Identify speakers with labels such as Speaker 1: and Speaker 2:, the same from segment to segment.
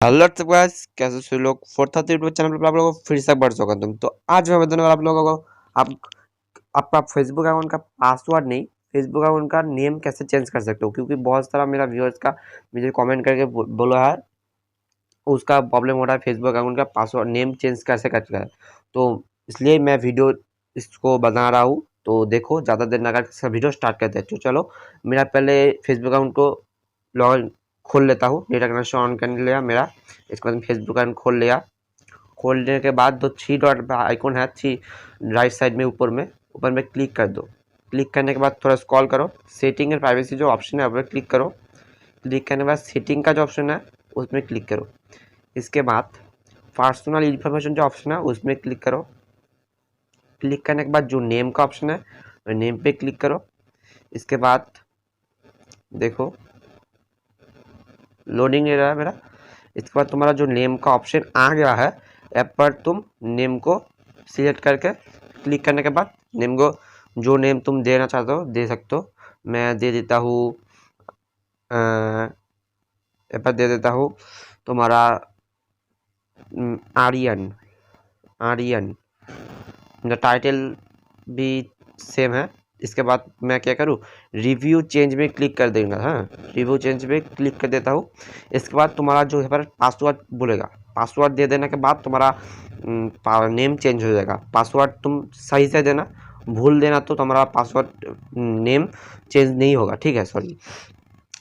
Speaker 1: Hello guys, कैसे हो लोग। 430 यूट्यूब चैनल पर आप लोगों को फिर से बढ़ स्वागत। तो आज मैं बताने वाला आप लोगों को आप आपका फेसबुक अकाउंट का पासवर्ड नहीं, फेसबुक अकाउंट का नेम कैसे चेंज कर सकते हो। क्योंकि बहुत सारा मेरा व्यूअर्स का मुझे कमेंट करके बोला है उसका प्रॉब्लम हो रहा है, फेसबुक अकाउंट का पासवर्ड नेम चेंज कैसे करना है। तो इसलिए मैं वीडियो इसको बना रहा हूँ। तो देखो, ज़्यादा देर ना कर वीडियो स्टार्ट करते हैं। तो चलो, मेरा पहले फेसबुक अकाउंट को लॉग खोल लेता हूँ। डेटा कनेक्शन ऑन कर लिया मेरा। इसके बाद फेसबुक अकाउंट खोल लिया। खोलने के बाद दो थ्री डॉट आइकॉन है, थ्री राइट साइड में ऊपर में क्लिक कर दो। क्लिक करने के बाद थोड़ा स्क्रॉल करो, सेटिंग एंड प्राइवेसी जो ऑप्शन है उस पर क्लिक करो। क्लिक करने के बाद सेटिंग का जो ऑप्शन है उसमें क्लिक करो। इसके बाद पर्सनल इन्फॉर्मेशन जो ऑप्शन है उसमें क्लिक करो। क्लिक करने के बाद जो नेम का ऑप्शन है नेम पे क्लिक करो। इसके बाद देखो लोडिंग ले रहा है मेरा। इसके बाद तुम्हारा जो नेम का ऑप्शन आ गया है, ऐप पर तुम नेम को सिलेक्ट करके क्लिक करने के बाद नेम को जो नेम तुम देना चाहते हो दे सकते हो। मैं दे देता हूँ, ऐप पर दे देता हूँ तुम्हारा आर्यन। आर्यन मेरा टाइटल भी सेम है। इसके बाद मैं क्या करूँ, रिव्यू चेंज में क्लिक कर देंगे। हाँ, रिव्यू चेंज में क्लिक कर देता हूँ। इसके बाद तुम्हारा जो है पासवर्ड बोलेगा, पासवर्ड दे देने के बाद तुम्हारा नेम चेंज हो जाएगा। पासवर्ड तुम सही से देना, भूल देना तो तुम्हारा पासवर्ड नेम चेंज नहीं होगा। ठीक है, सॉरी।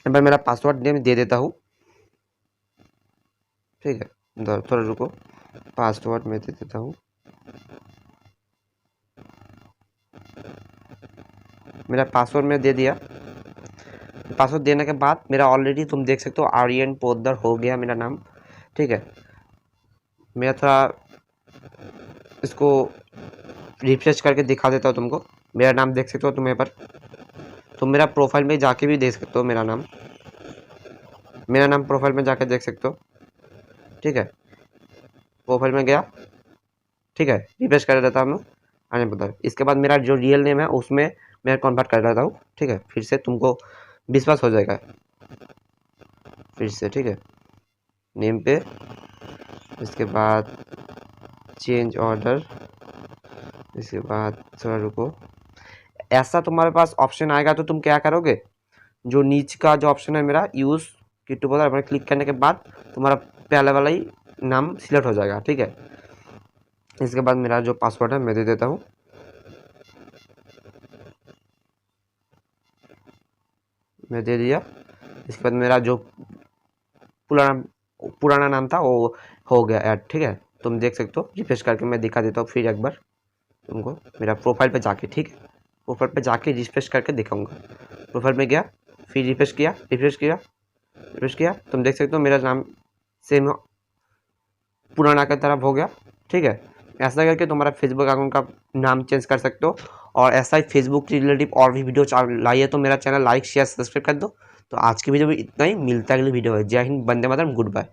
Speaker 1: मैं मेरा पासवर्ड नेम दे देता हूँ। ठीक है, थोड़ा रुको, पासवर्ड में दे देता हूँ। मेरा पासवर्ड में दे दिया। पासवर्ड देने के बाद मेरा ऑलरेडी तुम देख सकते हो आर्यन पोद्दार हो गया मेरा नाम। ठीक है, मेरा थोड़ा इसको रिफ्रेश करके दिखा देता हूँ तुमको। मेरा नाम देख सकते हो तुम यहाँ पर। तुम मेरा प्रोफाइल में जाके भी देख सकते हो मेरा नाम प्रोफाइल में जाके देख सकते हो। ठीक है, प्रोफाइल में गया। ठीक है, रिफ्रेश कर देता हूँ आर्यन पोद्दार। इसके बाद मेरा जो रियल नेम है उसमें मैं कन्वर्ट कर देता हूँ। ठीक है, फिर से तुमको विश्वास हो जाएगा फिर से। ठीक है, नेम पे, इसके बाद चेंज ऑर्डर, इसके बाद थोड़ा रुको। ऐसा तुम्हारे पास ऑप्शन आएगा तो तुम क्या करोगे, जो नीचे का जो ऑप्शन है मेरा यूज़ किट्टू पोद्दार पर क्लिक करने के बाद तुम्हारा पहले वाला ही नाम सिलेक्ट हो जाएगा। ठीक है, इसके बाद मेरा जो पासवर्ड है मैं दे देता हूँ। मैं दे दिया। इसके बाद मेरा जो पुराना नाम था वो हो गया ऐड। ठीक है, तुम देख सकते हो। रिफ्रेश करके मैं दिखा देता हूँ फिर एक बार तुमको मेरा प्रोफाइल पे जाके। ठीक है, प्रोफाइल पे जाके रिफ्रेश करके दिखाऊंगा। प्रोफाइल में गया, फिर रिफ्रेश किया, तुम देख सकते हो मेरा नाम सेम पुराना की तरफ हो गया। ठीक है, ऐसा करके तुम्हारा फेसबुक अकाउंट का नाम चेंज कर सकते हो। और ऐसा ही फेसबुक के रिलेटिव और भी वीडियो लाइए तो मेरा चैनल लाइक शेयर सब्सक्राइब कर दो। तो आज की वीडियो में इतना ही, मिलता है अगली वीडियो है। जय हिंद, वंदे मातरम, गुड बाय।